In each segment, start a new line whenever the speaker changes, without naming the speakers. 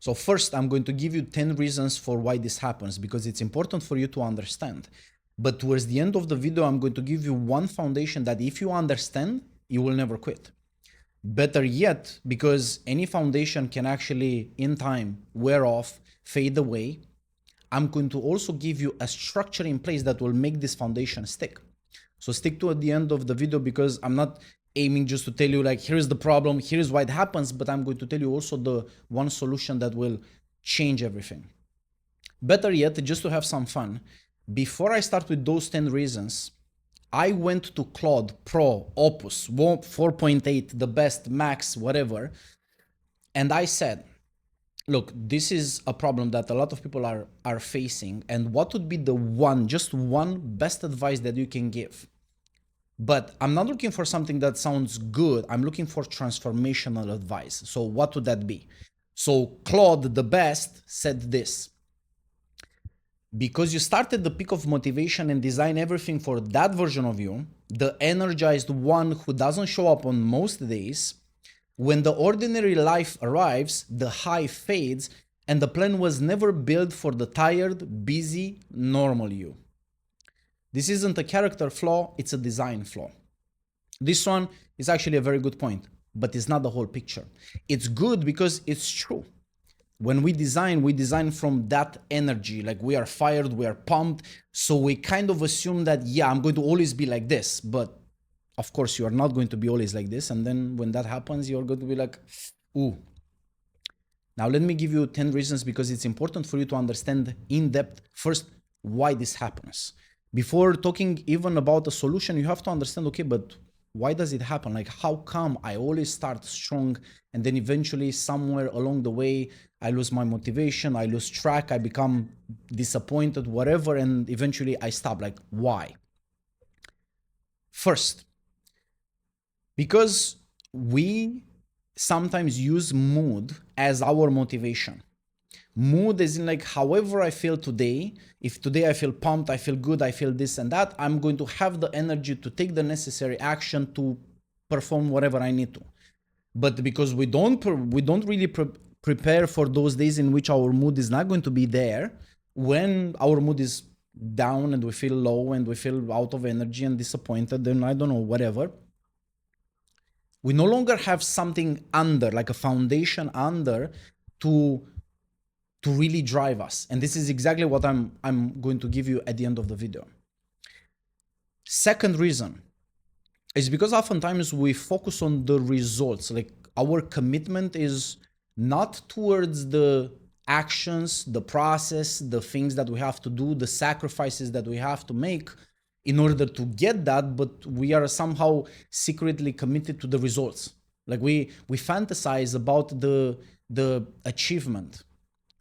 So first, I'm going to give you 10 reasons for why this happens, because it's important for you to understand. But towards the end of the video, I'm going to give you one foundation that if you understand, you will never quit. Better yet, because any foundation can actually, in time, wear off, fade away, I'm going to also give you a structure in place that will make this foundation stick. So stick to at the end of the video, because I'm not aiming just to tell you like, here's the problem, here's why it happens, but I'm going to tell you also the one solution that will change everything. Better yet, just to have some fun, before I start with those 10 reasons, I went to Claude Pro, Opus, 4.8, the best, max, whatever, and I said, look, this is a problem that a lot of people are facing, and what would be the one, just one best advice that you can give? But I'm not looking for something that sounds good. I'm looking for transformational advice. So what would that be? So Claude, the best, said this. Because you started the peak of motivation and design everything for that version of you, the energized one who doesn't show up on most days, when the ordinary life arrives, the high fades, and the plan was never built for the tired, busy, normal you. This isn't a character flaw, it's a design flaw. This one is actually a very good point, but it's not the whole picture. It's good because it's true. When we design from that energy, like we are fired, we are pumped, so we kind of assume that, yeah, I'm going to always be like this, but of course you are not going to be always like this, and then when that happens, you're going to be like, ooh. Now let me give you 10 reasons, because it's important for you to understand in depth first why this happens. Before talking even about a solution, you have to understand, okay, but why does it happen? Like, how come I always start strong and then eventually somewhere along the way, I lose my motivation, I lose track, I become disappointed, whatever, and eventually I stop? Like, why? First, because we sometimes use mood as our motivation. Mood is in like, however I feel today, if today I feel pumped, I feel good, I feel this and that, I'm going to have the energy to take the necessary action to perform whatever I need to. But because we don't really prepare for those days in which our mood is not going to be there, when our mood is down and we feel low and we feel out of energy and disappointed, then I don't know, whatever, we no longer have something under, like a foundation under, to really drive us. And this is exactly what I'm going to give you at the end of the video. Second reason is because oftentimes we focus on the results. Like, our commitment is not towards the actions, the process, the things that we have to do, the sacrifices that we have to make in order to get that, but we are somehow secretly committed to the results. Like, we fantasize about the achievement,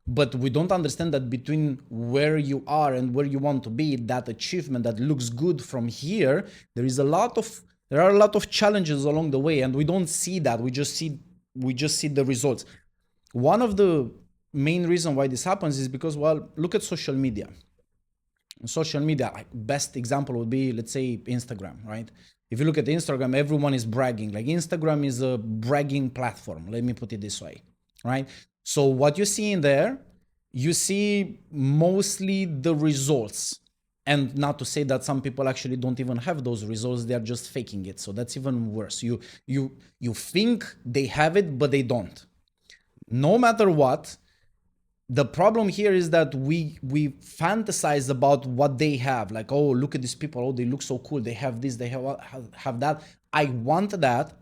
but we don't understand that between where you are and where you want to be, that achievement that looks good from here, there are a lot of challenges along the way, and we don't see that. We just see the results. One of the main reasons why this happens is because, well, look at social media. Social media, best example would be, let's say, Instagram, right? If you look at Instagram, everyone is bragging. Like, Instagram is a bragging platform. Let me put it this way, right? So what you see in there, you see mostly the results. And not to say that some people actually don't even have those results, they're just faking it. So that's even worse. You think they have it, but they don't. No matter what, the problem here is that we fantasize about what they have. Like, oh, look at these people. Oh, they look so cool. They have this, they have that. I want that.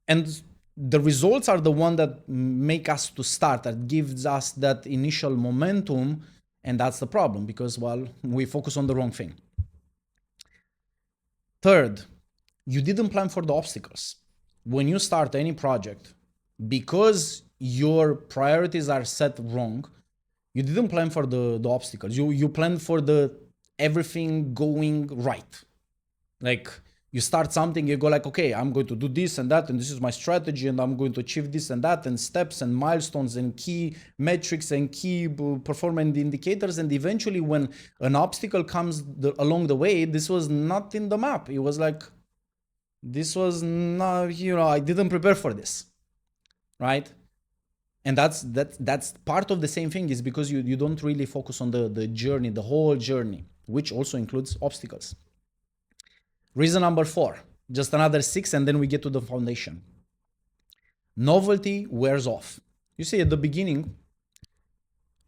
And the results are the one that make us to start, that gives us that initial momentum. And that's the problem, because, well, we focus on the wrong thing. Third, you didn't plan for the obstacles. When you start any project, because your priorities are set wrong, you didn't plan for the obstacles. You planned for the everything going right. Like, you start something, you go like, okay, I'm going to do this and that, and this is my strategy, and I'm going to achieve this and that, and steps and milestones and key metrics and key performance indicators. And eventually, when an obstacle comes along the way, this was not in the map. It was like, this was not, I didn't prepare for this, right? And that's part of the same thing, is because you don't really focus on the journey, the whole journey, which also includes obstacles. Reason number 4, just another 6, and then we get to the foundation. Novelty wears off. You see, at the beginning,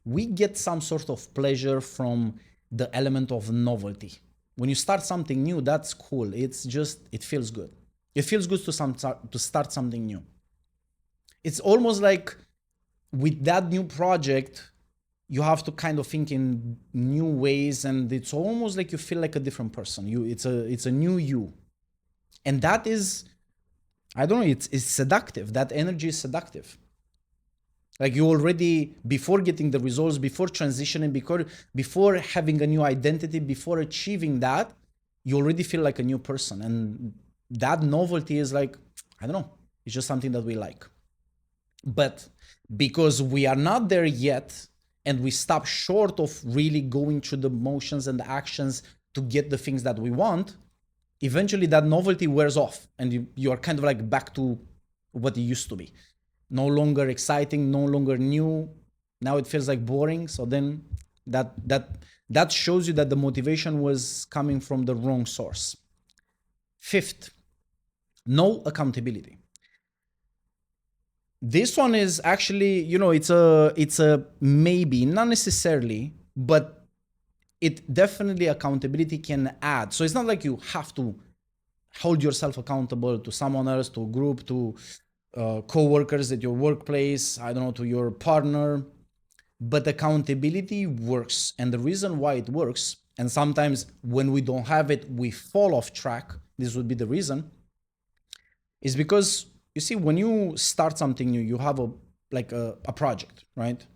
we get some sort of pleasure from the element of novelty. When you start something new, that's cool. It's just, it feels good. It feels good to start something new. It's almost like with that new project, you have to kind of think in new ways, and it's almost like you feel like a different person. It's a new you. And that is, I don't know, it's seductive. That energy is seductive. Like you already, before getting the results, before transitioning, before having a new identity, before achieving that, you already feel like a new person. And that novelty is like, I don't know, it's just something that we like. But because we are not there yet, and we stop short of really going through the motions and the actions to get the things that we want, eventually that novelty wears off, and you are kind of like back to what it used to be. No longer exciting, no longer new. Now it feels like boring. So then that shows you that the motivation was coming from the wrong source. 5th, no accountability. This one is actually, it's a maybe, not necessarily, but it definitely, accountability can add. So it's not like you have to hold yourself accountable to someone else, to a group, to co-workers at your workplace, I don't know, to your partner. But accountability works. And the reason why it works, and sometimes when we don't have it, we fall off track, this would be the reason, is because, you see, when you start something new, you have a project, right?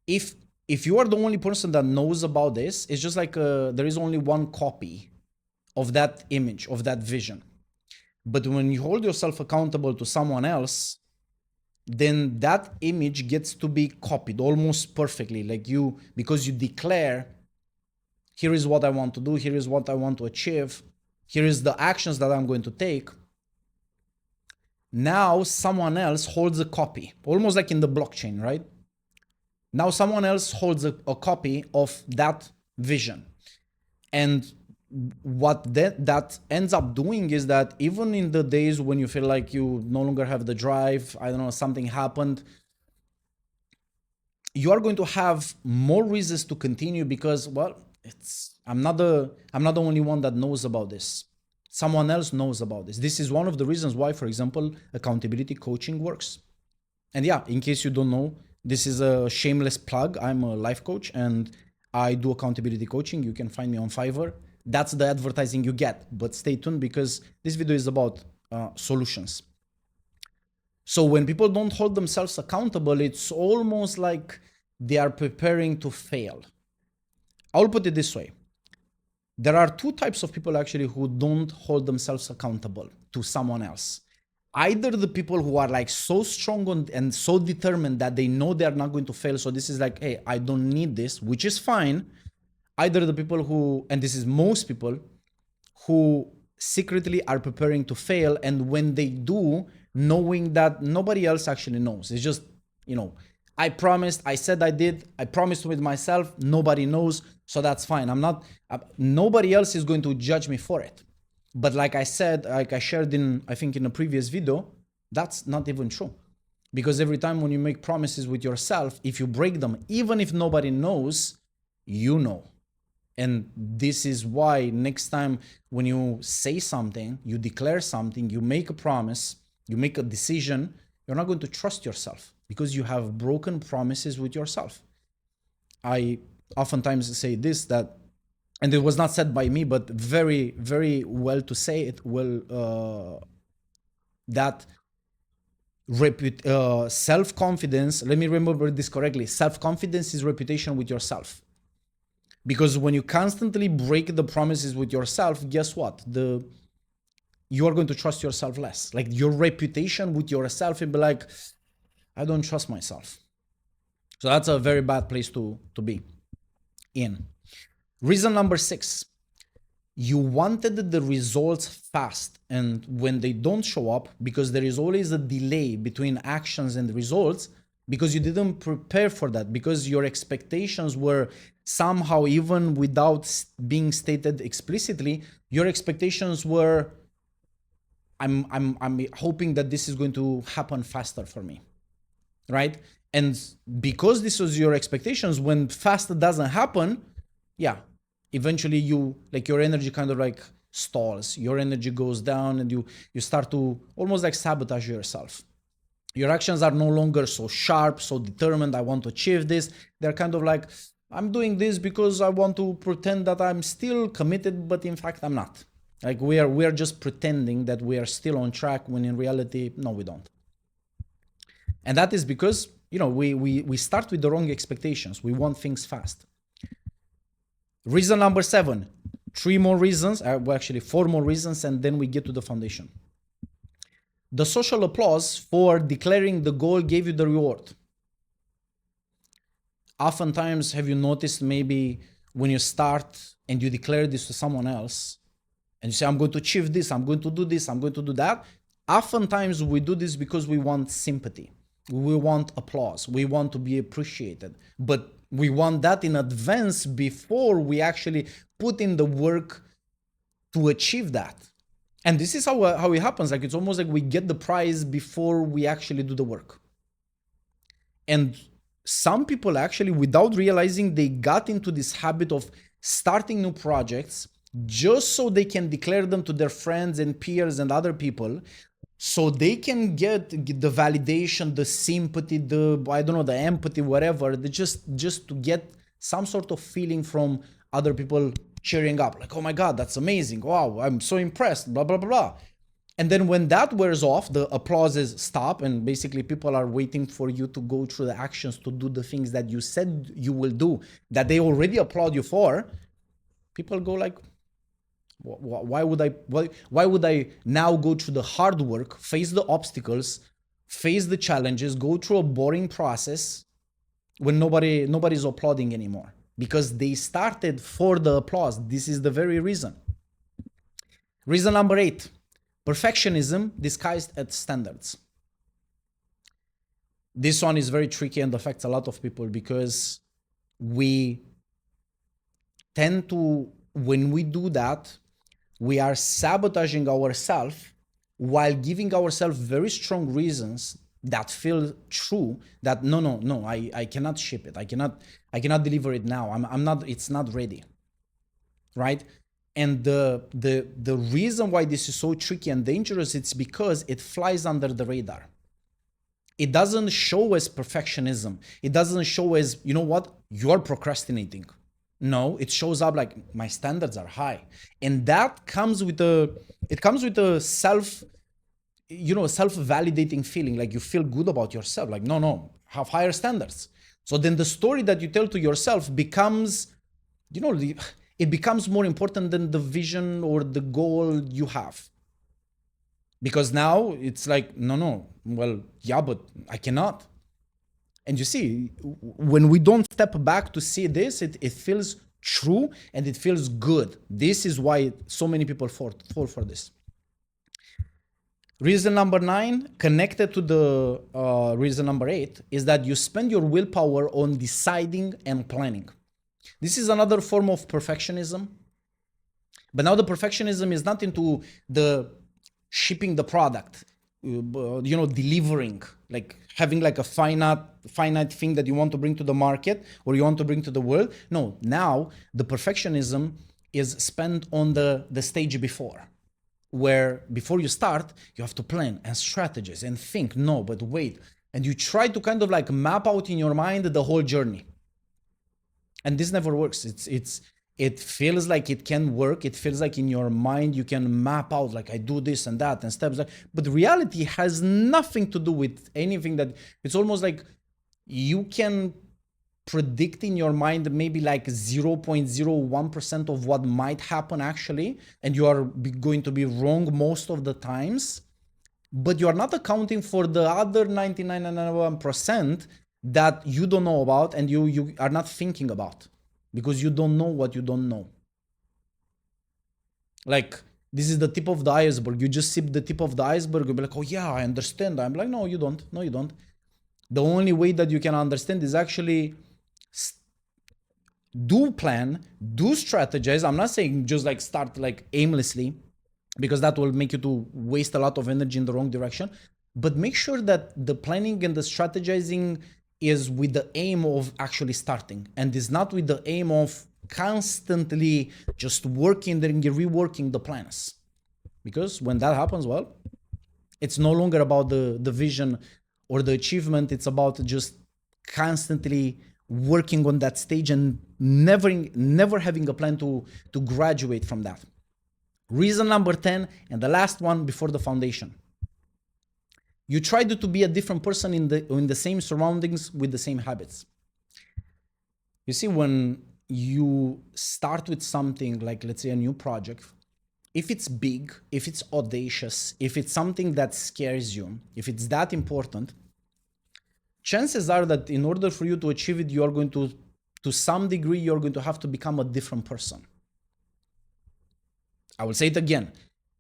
If you are the only person that knows about this, it's just like there is only one copy of that image, of that vision. But when you hold yourself accountable to someone else, then that image gets to be copied almost perfectly. Like because you declare, here is what I want to do, here is what I want to achieve, here is the actions that I'm going to take. Now someone else holds a copy, almost like in the blockchain, right? Now someone else holds a copy of that vision. And what that ends up doing is that even in the days when you feel like you no longer have the drive, I don't know, something happened, you are going to have more reasons to continue because, well, I'm not the only one that knows about this. Someone else knows about this. This is one of the reasons why, for example, accountability coaching works. And yeah, in case you don't know, this is a shameless plug. I'm a life coach and I do accountability coaching. You can find me on Fiverr. That's the advertising you get, but stay tuned because this video is about solutions. So when people don't hold themselves accountable, it's almost like they are preparing to fail. I'll put it this way. There are 2 types of people actually who don't hold themselves accountable to someone else. Either the people who are like so strong and so determined that they know they're not going to fail. So this is like, hey, I don't need this, which is fine. Either the people who, and this is most people, who secretly are preparing to fail. And when they do, knowing that nobody else actually knows. It's just, I promised, I said I did, I promised with myself, nobody knows, so that's fine. Nobody else is going to judge me for it. But like I said, like I shared I think in a previous video, that's not even true. Because every time when you make promises with yourself, if you break them, even if nobody knows, you know. And this is why next time when you say something, you declare something, you make a promise, you make a decision, you're not going to trust yourself because you have broken promises with yourself. I oftentimes say this, that, and it was not said by me, but very, very well to say it, that self-confidence, let me remember this correctly, self-confidence is reputation with yourself. Because when you constantly break the promises with yourself, guess what? You are going to trust yourself less. Like your reputation with yourself will be like, I don't trust myself. So that's a very bad place to be in. Reason number 6. You wanted the results fast, and when they don't show up, because there is always a delay between actions and results, because you didn't prepare for that, because your expectations were somehow, even without being stated explicitly, your expectations were, I'm hoping that this is going to happen faster for me, right? And because this was your expectations, when fast doesn't happen, yeah, eventually you, like, your energy kind of like stalls, your energy goes down, and you start to almost like sabotage yourself. Your actions are no longer so sharp, so determined, I want to achieve this. They're kind of like, I'm doing this because I want to pretend that I'm still committed, but in fact I'm not. Like, we are just pretending that we are still on track, when in reality, no, we don't. And that is because, we start with the wrong expectations. We want things fast. Reason number 7, 3 more reasons, well, actually 4 more reasons, and then we get to the foundation. The social applause for declaring the goal gave you the reward. Oftentimes, have you noticed, maybe when you start and you declare this to someone else, and you say, I'm going to achieve this, I'm going to do this, I'm going to do that. Oftentimes we do this because we want sympathy. We want applause. We want to be appreciated. But we want that in advance before we actually put in the work to achieve that. And this is how it happens. Like, it's almost like we get the prize before we actually do the work. And some people actually, without realizing, they got into this habit of starting new projects just so they can declare them to their friends and peers and other people, so they can get the validation, the sympathy, the empathy, whatever, just to get some sort of feeling from other people cheering up, like, oh my God, that's amazing, wow, I'm so impressed, blah blah blah. And then when that wears off, the applauses stop, and basically people are waiting for you to go through the actions to do the things that you said you will do, that they already applaud you for. People go like, why would I now go through the hard work, face the obstacles, face the challenges, go through a boring process when nobody's applauding anymore? Because they started for the applause. This is the very reason. Reason number 8, perfectionism disguised as standards. This one is very tricky and affects a lot of people, because we tend to, when we do that, we are sabotaging ourselves while giving ourselves very strong reasons that feel true, that no, I cannot ship it. I cannot deliver it now. It's not ready. Right? And the reason why this is so tricky and dangerous, it's because it flies under the radar. It doesn't show as perfectionism. It doesn't show as, you know what, you're procrastinating. No, it shows up like, my standards are high. And that comes with a self-validating feeling, like you feel good about yourself, like, no, have higher standards. So then the story that you tell to yourself becomes, it becomes more important than the vision or the goal you have. Because now it's like, no, well, yeah, but I cannot. And you see, when we don't step back to see this, it feels true and it feels good. This is why so many people fall for this. Reason number 9, connected to the reason number 8, is that you spend your willpower on deciding and planning. This is another form of perfectionism. But now the perfectionism is not into the shipping the product, delivering, like having like a finite thing that you want to bring to the market or you want to bring to the world. No, now the perfectionism is spent on the stage before, where before you start, you have to plan and strategize and think, no, but wait. And you try to kind of like map out in your mind the whole journey. And this never works. It feels like it can work. It feels like in your mind you can map out, like, I do this and that and steps like, but reality has nothing to do with anything. That it's almost like you can predict in your mind maybe like 0.01% of what might happen actually, and you are going to be wrong most of the times, but you are not accounting for the other 99.9% that you don't know about and you are not thinking about, because you don't know what you don't know. Like, this is the tip of the iceberg. You just sip the tip of the iceberg and be like, oh yeah, I understand. I'm like, no, you don't. No, you don't. The only way that you can understand is actually do plan, do strategize. I'm not saying just like start like aimlessly, because that will make you to waste a lot of energy in the wrong direction. But make sure that the planning and the strategizing is with the aim of actually starting, and is not with the aim of constantly just working and reworking the plans. Because when that happens, well, it's no longer about the vision or the achievement. It's about just constantly working on that stage and never having a plan to graduate from that. Reason number 10, and the last one before the foundation. You try to be a different person in the same surroundings with the same habits. You see, when you start with something like, let's say, a new project, if it's big, if it's audacious, if it's something that scares you, if it's that important, chances are that in order for you to achieve it, you are going to some degree, you're going to have to become a different person. I will say it again.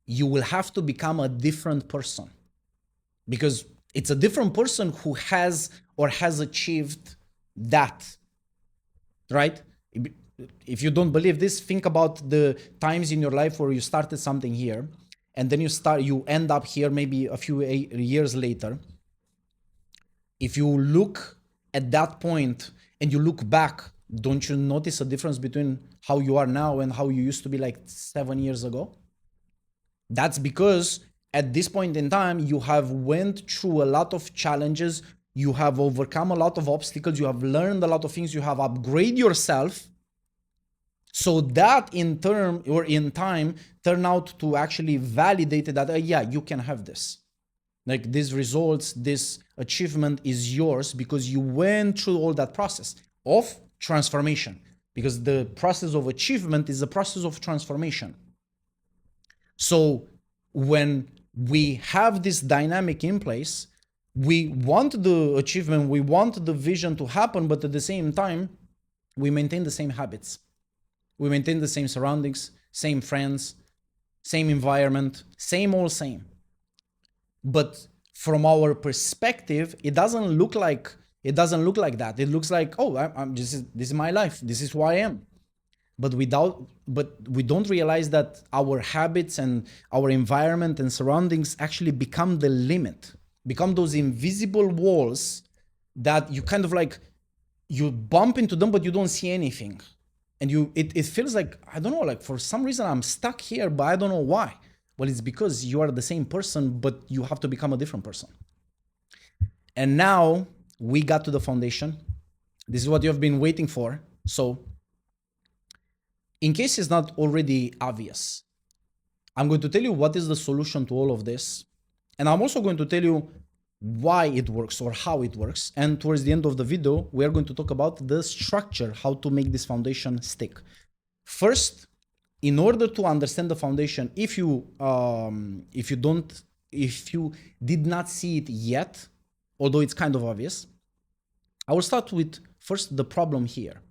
You will have to become a different person, because it's a different person who has or has achieved that, right? If you don't believe this, think about the times in your life where you started something here, and then you end up here maybe a few years later. If you look at that point and you look back, don't you notice a difference between how you are now and how you used to be like 7 years ago? That's because at this point in time, you have went through a lot of challenges, you have overcome a lot of obstacles, you have learned a lot of things, you have upgraded yourself, so that in time turn out to actually validate that, yeah, you can have this. Like, these results, this achievement is yours because you went through all that process of transformation. Because the process of achievement is a process of transformation. So when we have this dynamic in place, we want the achievement, we want the vision to happen, but at the same time, we maintain the same habits. We maintain the same surroundings, same friends, same environment, same all same. But from our perspective, it doesn't look like that. It looks like, oh, this is my life. This is who I am. But we don't realize that our habits and our environment and surroundings actually become the limit, become those invisible walls that you kind of like, you bump into them, but you don't see anything. And it feels like, I don't know, like for some reason I'm stuck here, but I don't know why. Well, it's because you are the same person, but you have to become a different person. And now we got to the foundation. This is what you have been waiting for. So in case it's not already obvious, I'm going to tell you what is the solution to all of this. And I'm also going to tell you why it works or how it works. And towards the end of the video, we are going to talk about the structure, how to make this foundation stick. First, in order to understand the foundation, if you did not see it yet, although it's kind of obvious, I will start with first the problem here.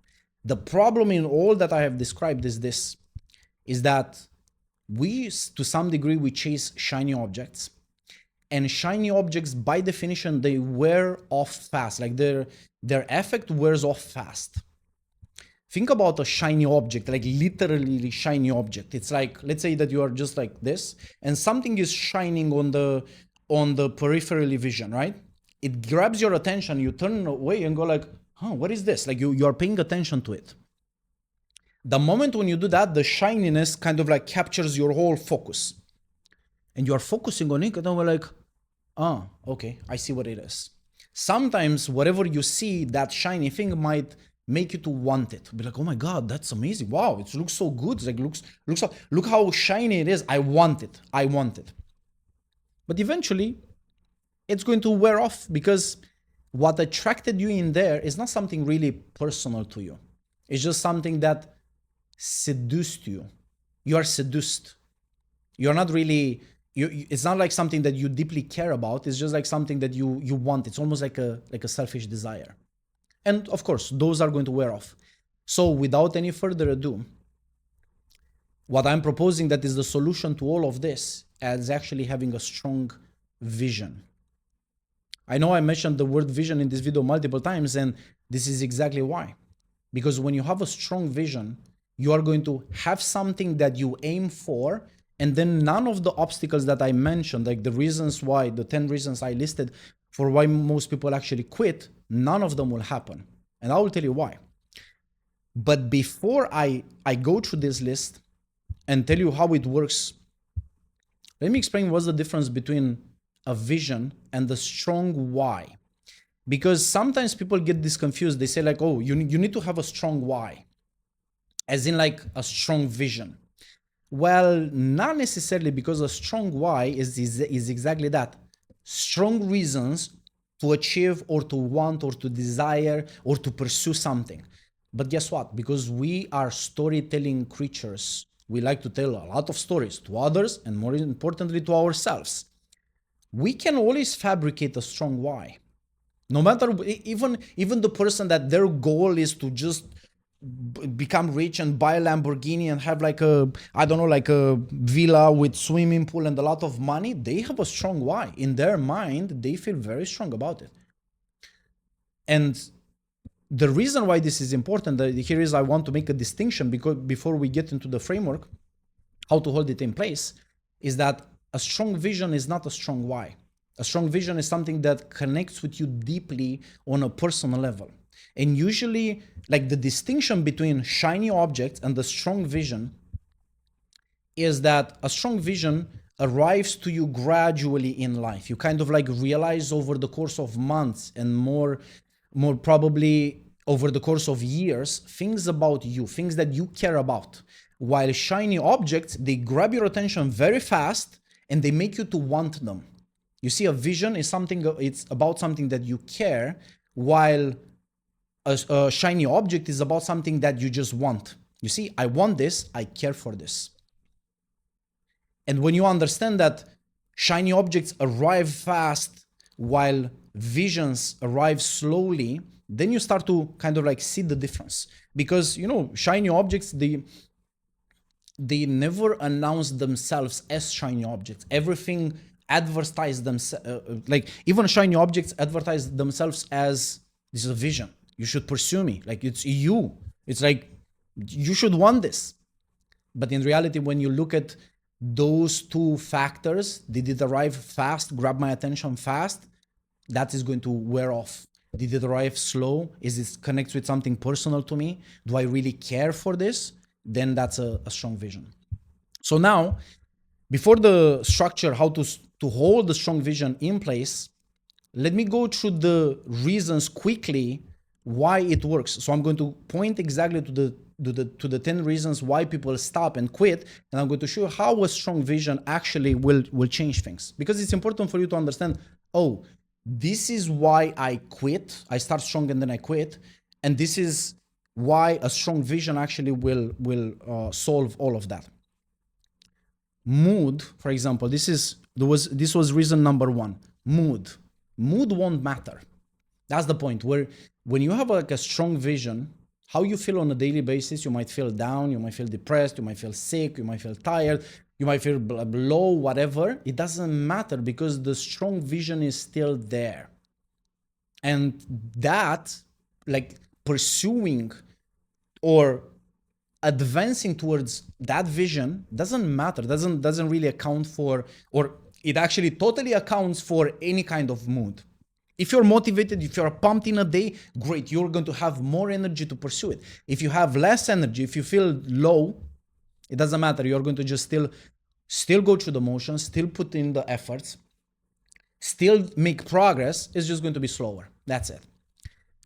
The problem in all that I have described is this, is that we, to some degree, we chase shiny objects, and shiny objects by definition, they wear off fast. Like their effect wears off fast. Think about a shiny object, like literally shiny object. It's like, let's say that you are just like this and something is shining on the peripheral vision, right? It grabs your attention, you turn away and go like, huh, what is this? Like you are paying attention to it. The moment when you do that, the shininess kind of like captures your whole focus. And you are focusing on it, and then we're like, oh, okay, I see what it is. Sometimes whatever you see, that shiny thing might make you to want it. Be like, oh my God, that's amazing. Wow, it looks so good. It's like look how shiny it is. I want it. But eventually, it's going to wear off, because what attracted you in there is not something really personal to you. It's just something that seduced you. You are seduced. You're not really, it's not like something that you deeply care about. It's just like something that you want. It's almost like a selfish desire. And of course, those are going to wear off. So without any further ado, What I'm proposing that is the solution to all of this is actually having a strong vision. I know I mentioned the word vision in this video multiple times, and this is exactly why. Because when you have a strong vision, you are going to have something that you aim for, and then none of the obstacles that I mentioned, like the reasons why, the 10 reasons I listed for why most people actually quit, none of them will happen. And I will tell you why. But before I go through this list and tell you how it works, let me explain what's the difference between a vision and the strong why. Because sometimes people get this confused. They say like, oh, you need to have a strong why, as in like a strong vision. Well, not necessarily, because a strong why is exactly that. Strong reasons to achieve or to want or to desire or to pursue something. But guess what? Because we are storytelling creatures, we like to tell a lot of stories to others and more importantly to ourselves. We can always fabricate a strong why. No matter, even the person that their goal is to just become rich and buy a Lamborghini and have like a, I don't know, like a villa with swimming pool and a lot of money, they have a strong why. In their mind, they feel very strong about it. And the reason why this is important, here is I want to make a distinction, because before we get into the framework, how to hold it in place, is that a strong vision is not a strong why. A strong vision is something that connects with you deeply on a personal level. And usually, like, the distinction between shiny objects and the strong vision is that a strong vision arrives to you gradually in life. You kind of like realize over the course of months and more probably over the course of years, things about you, things that you care about. While shiny objects, they grab your attention very fast and they make you to want them. You see, a vision is something, it's about something that you care, while a shiny object is about something that you just want. You see, I want this, I care for this. And when you understand that shiny objects arrive fast while visions arrive slowly, then you start to kind of like see the difference. Because, you know, shiny objects, they never announce themselves as shiny objects. Everything advertise themselves, like even shiny objects advertise themselves as, this is a vision, you should pursue me, like it's you, it's like you should want this. But in reality, when you look at those two factors, did it arrive fast, grab my attention fast, that is going to wear off. Did it arrive slow? Is it connects with something personal to me? Do I really care for this? Then that's a strong vision. So now, before the structure, how to hold the strong vision in place, let me go through the reasons quickly why it works. So I'm going to point exactly to the 10 reasons why people stop and quit, and I'm going to show you how a strong vision actually will change things. Because it's important for you to understand, oh, this is why I quit. I start strong and then I quit, and this is why a strong vision actually will solve all of that. Mood, for example, this was reason number one. Mood won't matter. That's the point, where when you have like a strong vision, how you feel on a daily basis, you might feel down, you might feel depressed, you might feel sick, you might feel tired, you might feel low, whatever. It doesn't matter, because the strong vision is still there. And that, like, pursuing or advancing towards that vision doesn't matter, doesn't really account for, or it actually totally accounts for any kind of mood. If you're motivated, if you're pumped in a day, great, you're going to have more energy to pursue it. If you have less energy, if you feel low, it doesn't matter, you're going to just still go through the motions, still put in the efforts, still make progress. It's just going to be slower. That's it.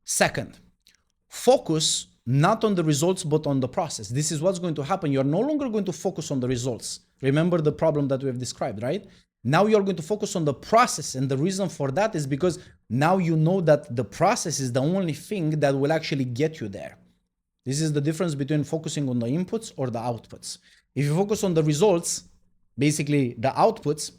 Second, focus not on the results, but on the process. This is what's going to happen. You're no longer going to focus on the results. Remember the problem that we have described, right? Now you're going to focus on the process. And the reason for that is because now you know that the process is the only thing that will actually get you there. This is the difference between focusing on the inputs or the outputs. If you focus on the results, basically the outputs,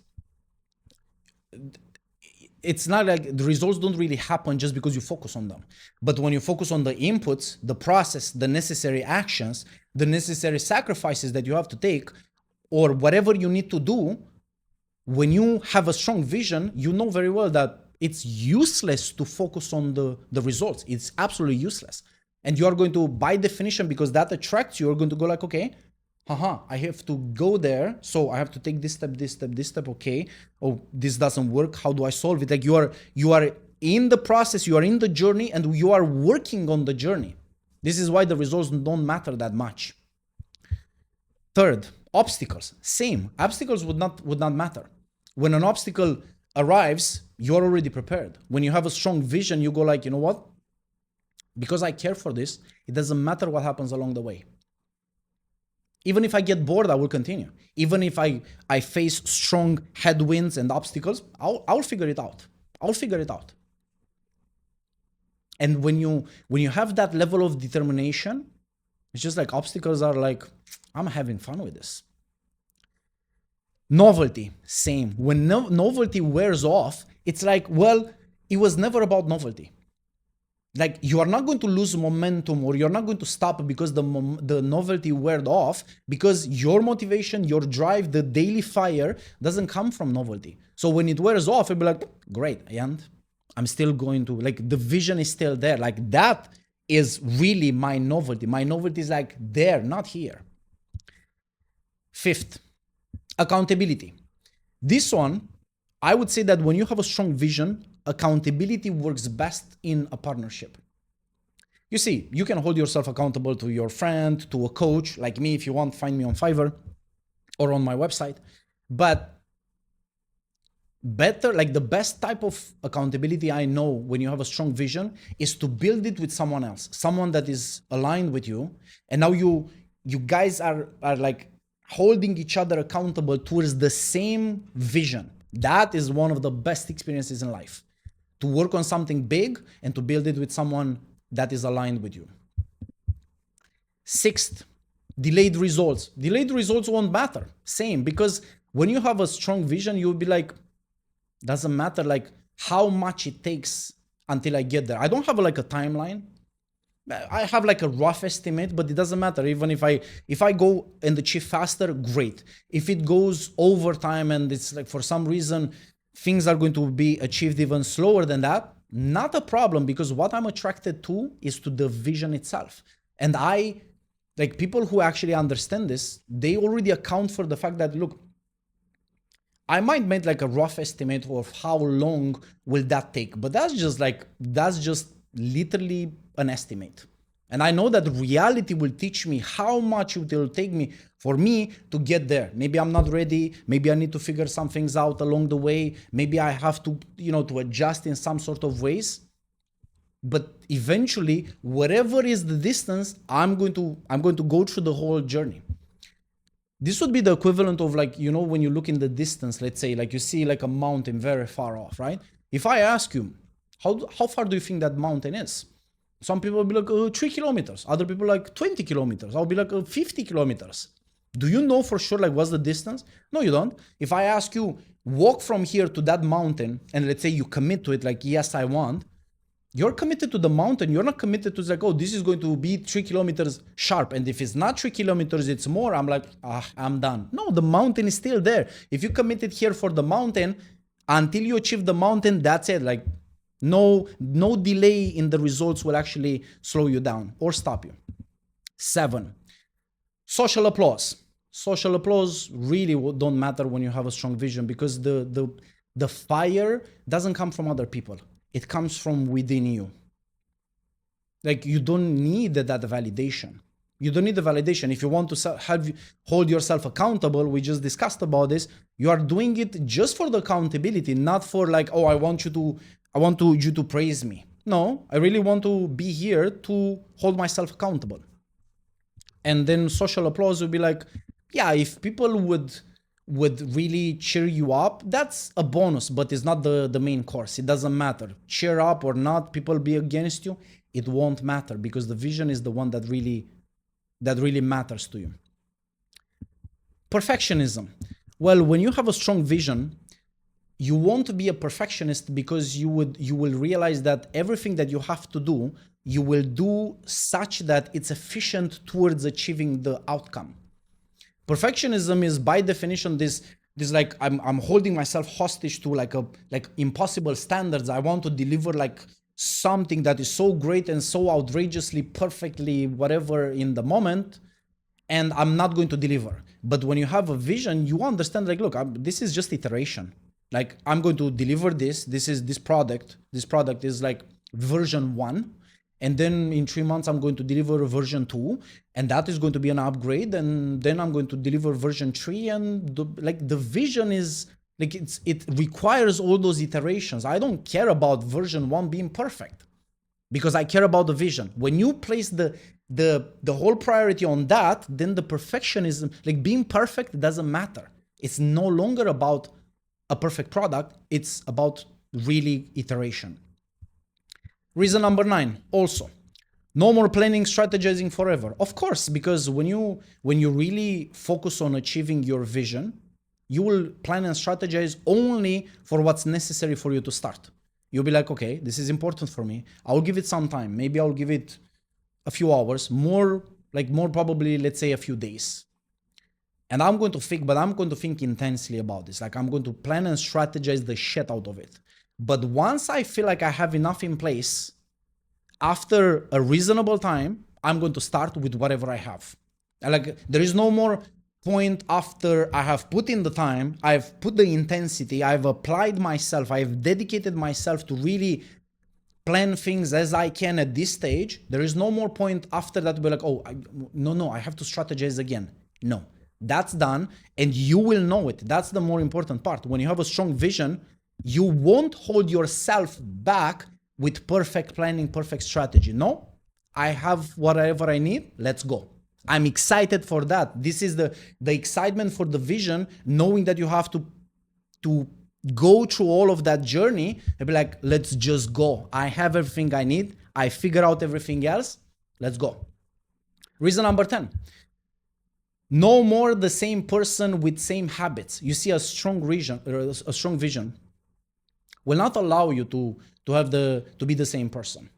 it's not like the results don't really happen just because you focus on them. But when you focus on the inputs, the process, the necessary actions, the necessary sacrifices that you have to take, or whatever you need to do, when you have a strong vision, you know very well that it's useless to focus on the results. It's absolutely useless. And you are going to, by definition, because that attracts you, you're going to go like, okay, I have to go there. So I have to take this step, this step, this step. Okay. Oh, this doesn't work. How do I solve it? Like you are in the process, you are in the journey, and you are working on the journey. This is why the results don't matter that much. Third, obstacles. Same. Obstacles would not matter. When an obstacle arrives, you're already prepared. When you have a strong vision, you go like, you know what? Because I care for this, it doesn't matter what happens along the way. Even if I get bored, I will continue. Even if I face strong headwinds and obstacles, I'll figure it out. I'll figure it out. And when you have that level of determination, it's just like obstacles are like, I'm having fun with this. Novelty, same. When novelty wears off, it's like, well, it was never about novelty. Like you are not going to lose momentum, or you're not going to stop because the novelty weared off, because your motivation, your drive, the daily fire doesn't come from novelty. So when it wears off, you'll be like, great, and I'm still going to, like, the vision is still there. Like that is really my novelty. My novelty is like there, not here. Fifth, accountability. This one, I would say that when you have a strong vision, accountability works best in a partnership. You see, you can hold yourself accountable to your friend, to a coach, like me. If you want, find me on Fiverr or on my website. But better, like the best type of accountability I know when you have a strong vision is to build it with someone else, someone that is aligned with you. And now you guys are like holding each other accountable towards the same vision. That is one of the best experiences in life, to work on something big and to build it with someone that is aligned with you. Sixth, delayed results. Delayed results won't matter. Same, because when you have a strong vision, you'll be like, doesn't matter like how much it takes until I get there. I don't have like a timeline. I have like a rough estimate, but it doesn't matter. Even if I go and achieve faster, great. If it goes over time and it's like for some reason things are going to be achieved even slower than that, not a problem, because what I'm attracted to is to the vision itself. And like people who actually understand this, they already account for the fact that, look, I might make like a rough estimate of how long will that take, but that's just literally an estimate. And I know that reality will teach me how much it will take me for me to get there. Maybe I'm not ready. Maybe I need to figure some things out along the way. Maybe I have to, to adjust in some sort of ways. But eventually, whatever is the distance, I'm going to go through the whole journey. This would be the equivalent of like, when you look in the distance, let's say, like you see like a mountain very far off, right? If I ask you, how far do you think that mountain is? Some people will be like 3 kilometers. Other people like 20 kilometers. I'll be like 50 kilometers. Do you know for sure like what's the distance? No, you don't. If I ask you, walk from here to that mountain, and let's say you commit to it, like, yes, I want, you're committed to the mountain. You're not committed to like, oh, this is going to be 3 kilometers sharp. And if it's not 3 kilometers, it's more. I'm like, I'm done. No, the mountain is still there. If you committed here for the mountain, until you achieve the mountain, that's it. Like, no delay in the results will actually slow you down or stop you. 7, social applause. Social applause really don't matter when you have a strong vision, because the fire doesn't come from other people. It comes from within you. Like, you don't need that validation. You don't need the validation. If you want to hold yourself accountable, we just discussed about this. You are doing it just for the accountability, not for like, oh, I want you to praise me. No, I really want to be here to hold myself accountable. And then social applause would be like, yeah, if people would really cheer you up, that's a bonus, but it's not the main course. It doesn't matter. Cheer up or not, people be against you, it won't matter, because the vision is the one that really matters to you. Perfectionism. Well, when you have a strong vision, you won't be a perfectionist because you will realize that everything that you have to do, you will do such that it's efficient towards achieving the outcome. Perfectionism is by definition this like I'm holding myself hostage to like impossible standards. I want to deliver like something that is so great and so outrageously perfectly whatever in the moment, and I'm not going to deliver. But when you have a vision, you understand like, look, this is just iteration. Like I'm going to deliver this. This is this product. This product is like version 1. And then in 3 months, I'm going to deliver version 2, and that is going to be an upgrade. And then I'm going to deliver version 3. And the vision is like, it requires all those iterations. I don't care about version 1 being perfect because I care about the vision. When you place the whole priority on that, then the perfectionism, like being perfect doesn't matter. It's no longer about a perfect product. It's about really iteration. Reason number 9, also, no more planning, strategizing forever. Of course, because when you really focus on achieving your vision, you will plan and strategize only for what's necessary for you to start. You'll be like, okay, this is important for me. I'll give it some time. Maybe I'll give it a few hours, more probably, let's say a few days. And I'm going to think intensely about this. Like I'm going to plan and strategize the shit out of it. But once I feel like I have enough in place, after a reasonable time, I'm going to start with whatever I have. Like there is no more point after I have put in the time, I've put the intensity, I've applied myself, I've dedicated myself to really plan things as I can at this stage. There is no more point after that to be like, oh, I have to strategize again. No, that's done and you will know it. That's the more important part. When you have a strong vision, you won't hold yourself back with perfect planning, perfect strategy. No, I have whatever I need. Let's go. I'm excited for that. This is the excitement for the vision, knowing that you have to go through all of that journey and be like, let's just go. I have everything I need. I figure out everything else. Let's go. Reason number 10. No more the same person with same habits. You see, a strong vision will not allow you to be the same person.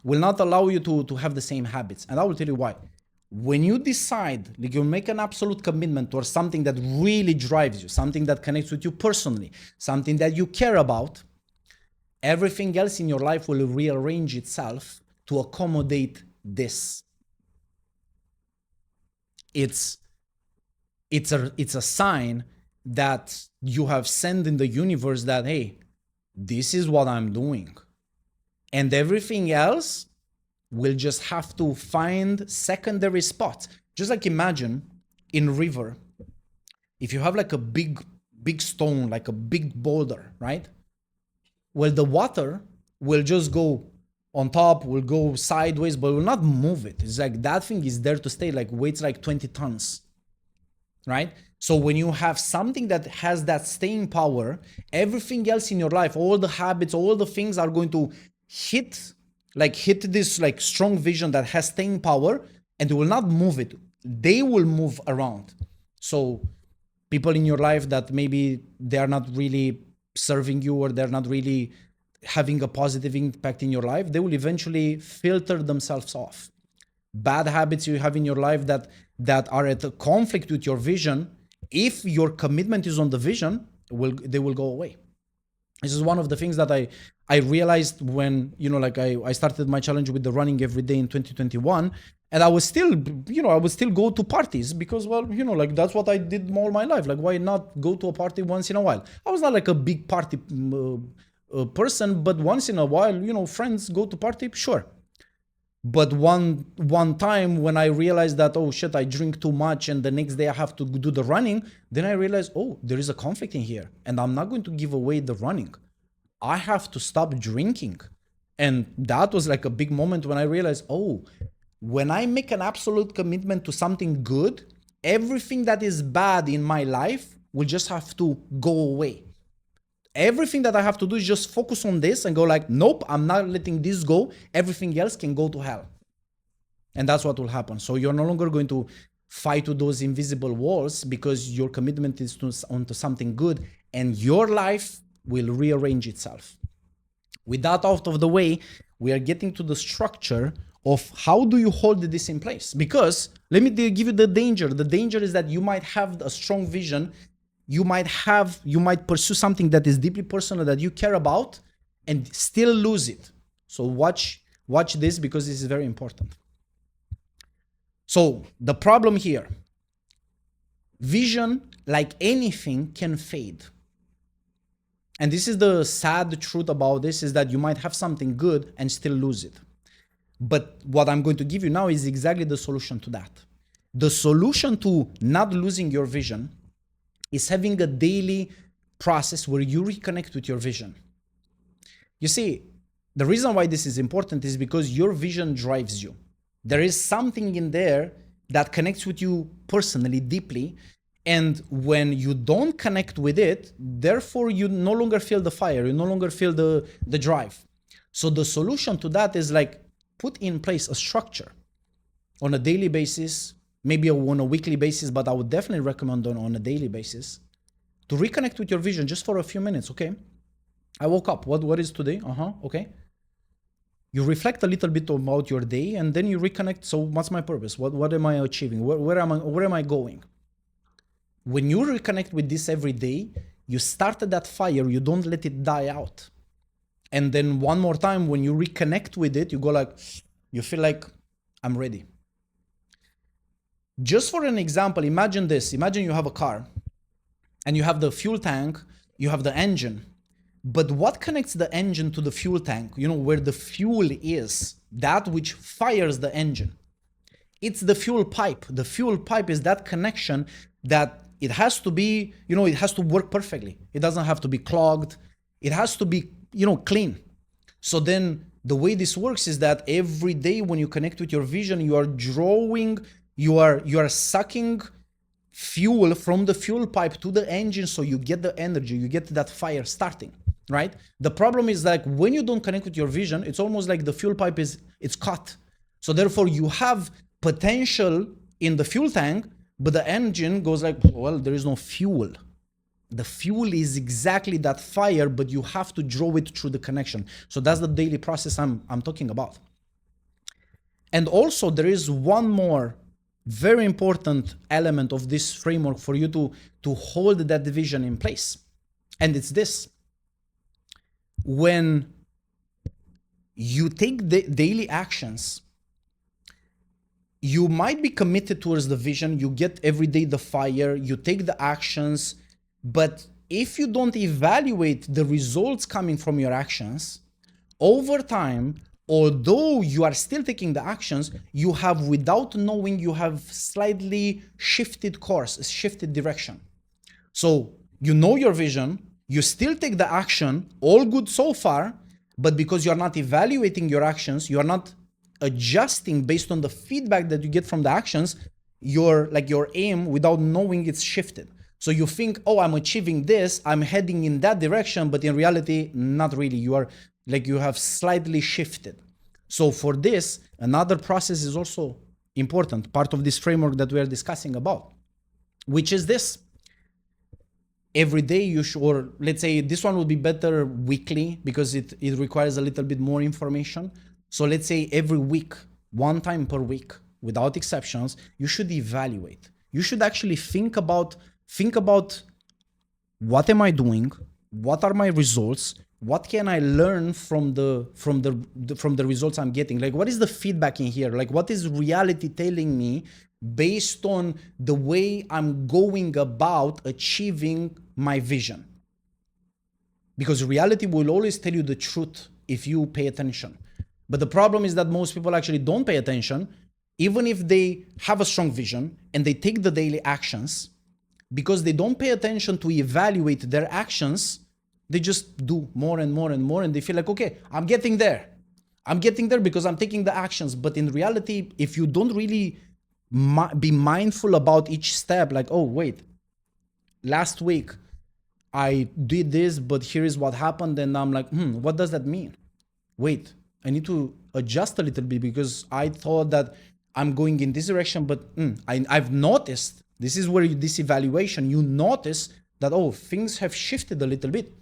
Will not allow you to have the same habits. And I will tell you why. When you decide, like you make an absolute commitment towards something that really drives you, something that connects with you personally, something that you care about, everything else in your life will rearrange itself to accommodate this. It's a sign that you have sent in the universe that, hey, this is what I'm doing. And everything else will just have to find secondary spots. Just like imagine in river, if you have like a big stone, like a big boulder, right? Well, the water will just go on top, will go sideways, but will not move it. It's like that thing is there to stay, like weights like 20 tons, right? So when you have something that has that staying power, everything else in your life, all the habits, all the things are going to hit this like strong vision that has staying power, and they will not move it. They will move around. So people in your life that maybe they are not really serving you or they're not really having a positive impact in your life, they will eventually filter themselves off. Bad habits you have in your life that are at a conflict with your vision, if your commitment is on the vision, they will go away. This is one of the things that I realized when, I started my challenge with the running every day in 2021, and I would still go to parties because, that's what I did all my life. Like, why not go to a party once in a while? I was not like a big party person, but once in a while, friends go to party, sure. But one time when I realized that, oh shit, I drink too much and the next day I have to do the running, then I realized, oh, there is a conflict in here and I'm not going to give away the running. I have to stop drinking. And that was like a big moment when I realized, oh, when I make an absolute commitment to something good, everything that is bad in my life will just have to go away. Everything that I have to do is just focus on this and go like, nope, I'm not letting this go. Everything else can go to hell. And that's what will happen. So you're no longer going to fight with those invisible walls because your commitment is onto something good, and your life will rearrange itself. With that out of the way, we are getting to the structure of how do you hold this in place? Because let me give you the danger. The danger is that you might have a strong vision. You might pursue something that is deeply personal that you care about and still lose it. So watch this, because this is very important. So the problem here, vision, like anything, can fade. And this is the sad truth about this, is that you might have something good and still lose it. But what I'm going to give you now is exactly the solution to that. The solution to not losing your vision is having a daily process where you reconnect with your vision. You see, the reason why this is important is because your vision drives you. There is something in there that connects with you personally, deeply. And when you don't connect with it, therefore you no longer feel the fire, you no longer feel the drive. So the solution to that is like, put in place a structure on a daily basis, maybe on a weekly basis, but I would definitely recommend on a daily basis, to reconnect with your vision just for a few minutes, okay? I woke up, what is today? Okay. You reflect a little bit about your day, and then you reconnect. So what's my purpose? What am I achieving? Where am I going? When you reconnect with this every day, you started that fire, you don't let it die out. And then one more time, when you reconnect with it, you go like, you feel like, I'm ready. Just for an example, imagine this. Imagine you have a car and you have the fuel tank, you have the engine. But what connects the engine to the fuel tank? You know, where the fuel is, that which fires the engine. It's the fuel pipe. The fuel pipe is that connection that it has to be, it has to work perfectly. It doesn't have to be clogged. It has to be, clean. So then the way this works is that every day when you connect with your vision, you are drawing, you are sucking fuel from the fuel pipe to the engine, so you get the energy, you get that fire starting, right? The problem is like when you don't connect with your vision, it's almost like the fuel pipe it's cut. So therefore you have potential in the fuel tank, but the engine goes like, well, there is no fuel. The fuel is exactly that fire, but you have to draw it through the connection. So that's the daily process I'm talking about. And also there is one more very important element of this framework for you to hold that vision in place. And it's this. When you take the daily actions, you might be committed towards the vision, you get every day the fire, you take the actions, but if you don't evaluate the results coming from your actions, over time, although you are still taking the actions, you have, without knowing, you have slightly shifted course, shifted direction. So you know your vision, you still take the action, all good so far, but because you're not evaluating your actions, you're not adjusting based on the feedback that you get from the actions, your aim, without knowing, it's shifted. So you think, oh, I'm achieving this, I'm heading in that direction, but in reality, not really. You have slightly shifted. So for this, another process is also important, part of this framework that we are discussing about, which is this. Every day you should, or let's say this one would be better weekly because it requires a little bit more information. So let's say every week, one time per week, without exceptions, you should evaluate. You should actually think about what am I doing? What are my results? What can I learn from the results I'm getting? Like, what is the feedback in here? Like, what is reality telling me based on the way I'm going about achieving my vision? Because reality will always tell you the truth if you pay attention. But the problem is that most people actually don't pay attention, even if they have a strong vision and they take the daily actions. Because they don't pay attention to evaluate their actions, they just do more and more and more, and they feel like, okay, I'm getting there. I'm getting there because I'm taking the actions. But in reality, if you don't really be mindful about each step, like, oh, wait, last week I did this, but here is what happened, and I'm like, what does that mean? Wait, I need to adjust a little bit because I thought that I'm going in this direction, but I've noticed. This is where this evaluation, you notice that, oh, things have shifted a little bit.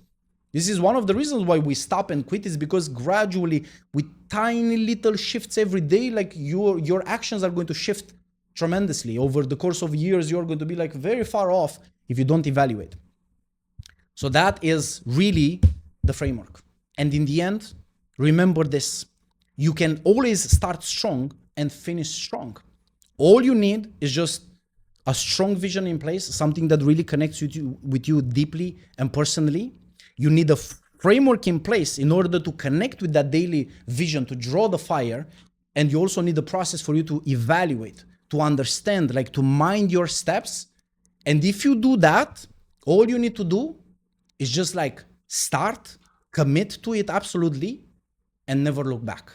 This is one of the reasons why we stop and quit, is because gradually, with tiny little shifts every day, like your actions are going to shift tremendously. Over the course of years, you're going to be like very far off if you don't evaluate. So that is really the framework. And in the end, remember this: you can always start strong and finish strong. All you need is just a strong vision in place, something that really connects with you deeply and personally. You need a framework in place in order to connect with that daily vision, to draw the fire. And you also need a process for you to evaluate, to understand, like to mind your steps. And if you do that, all you need to do is just like start, commit to it absolutely, and never look back.